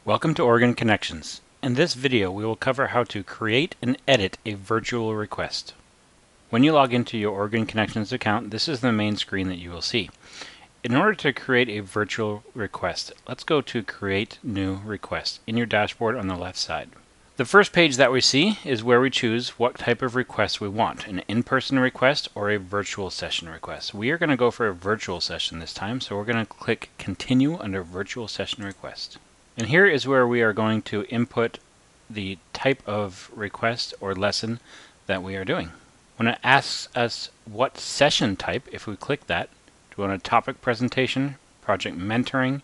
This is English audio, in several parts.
Welcome to Oregon Connections. In this video we will cover how to create and edit a virtual request. When you log into your Oregon Connections account, this is the main screen that you will see. In order to create a virtual request, let's go to Create New Request in your dashboard on the left side. The first page that we see is where we choose what type of request we want, an in-person request or a virtual session request. We are going to go for a virtual session this time, so we're going to click Continue under Virtual Session Request. And here is where we are going to input the type of request or lesson that we are doing. When it asks us what session type, if we click that, do we want a topic presentation, project mentoring,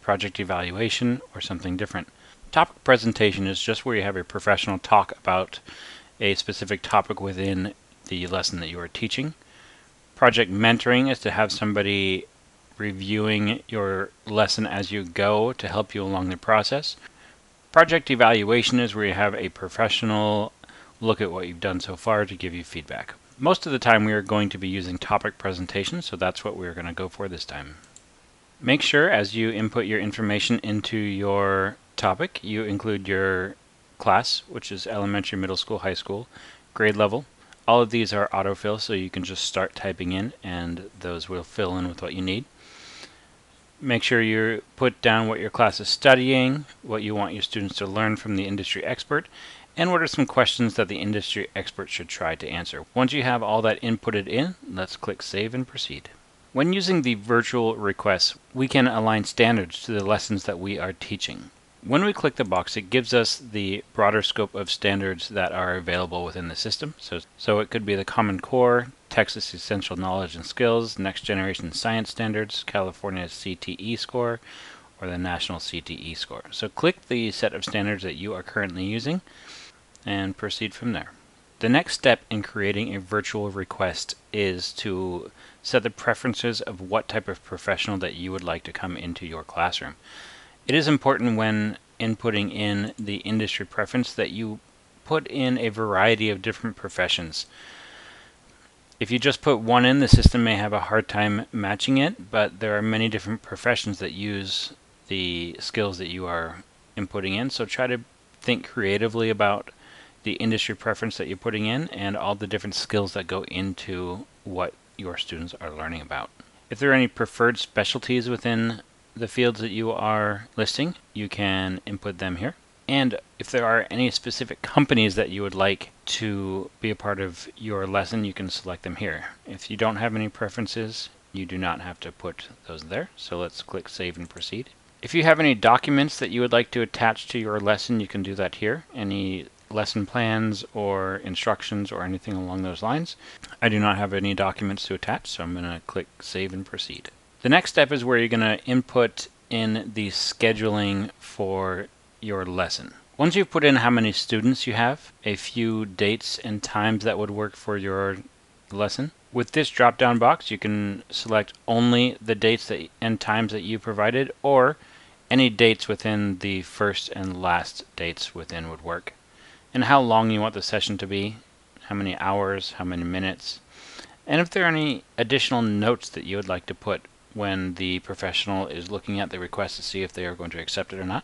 project evaluation, or something different? Topic presentation is just where you have a professional talk about a specific topic within the lesson that you are teaching. Project mentoring is to have somebody reviewing your lesson as you go to help you along the process. Project evaluation is where you have a professional look at what you've done so far to give you feedback. Most of the time we are going to be using topic presentation, so that's what we're going to go for this time. Make sure as you input your information into your topic, you include your class, which is elementary, middle school, high school, grade level. All of these are autofill, so you can just start typing in and those will fill in with what you need. Make sure you put down what your class is studying, what you want your students to learn from the industry expert, and what are some questions that the industry expert should try to answer. Once you have all that inputted in, let's click Save and Proceed. When using the virtual requests, we can align standards to the lessons that we are teaching. When we click the box, it gives us the broader scope of standards that are available within the system. So it could be the Common Core, Texas Essential Knowledge and Skills, Next Generation Science Standards, California's CTE score, or the National CTE score. So click the set of standards that you are currently using and proceed from there. The next step in creating a virtual request is to set the preferences of what type of professional that you would like to come into your classroom. It is important when inputting in the industry preference that you put in a variety of different professions. If you just put one in, the system may have a hard time matching it, but there are many different professions that use the skills that you are inputting in, so try to think creatively about the industry preference that you're putting in and all the different skills that go into what your students are learning about. If there are any preferred specialties within the fields that you are listing, you can input them here. And if there are any specific companies that you would like to be a part of your lesson, you can select them here. If you don't have any preferences, you do not have to put those there. So let's click Save and Proceed. If you have any documents that you would like to attach to your lesson, you can do that here. Any lesson plans or instructions or anything along those lines. I do not have any documents to attach, so I'm going to click Save and Proceed. The next step is where you're going to input in the scheduling for your lesson. Once you've put in how many students you have, a few dates and times that would work for your lesson, with this drop-down box you can select only the dates and times that you provided, or any dates within the first and last dates within would work. And how long you want the session to be, how many hours, how many minutes, and if there are any additional notes that you would like to put when the professional is looking at the request to see if they are going to accept it or not,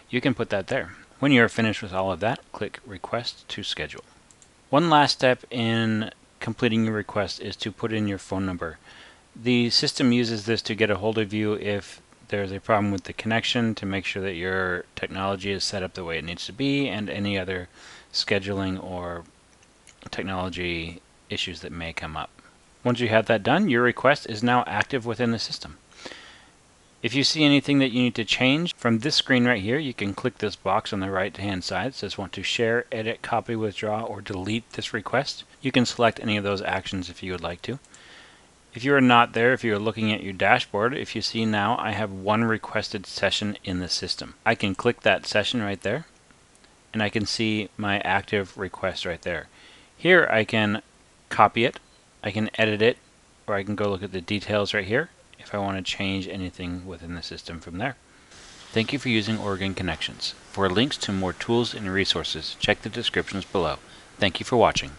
you can put that there. When you are finished with all of that, click Request to Schedule. One last step in completing your request is to put in your phone number. The system uses this to get a hold of you if there's a problem with the connection, to make sure that your technology is set up the way it needs to be, and any other scheduling or technology issues that may come up. Once you have that done, your request is now active within the system. If you see anything that you need to change, from this screen right here, you can click this box on the right hand side. It says want to share, edit, copy, withdraw, or delete this request. You can select any of those actions if you would like to. If you are not there, if you are looking at your dashboard, if you see now I have one requested session in the system. I can click that session right there and I can see my active request right there. Here I can copy it, I can edit it, or I can go look at the details right here if I want to change anything within the system from there. Thank you for using Oregon Connections. For links to more tools and resources, check the descriptions below. Thank you for watching.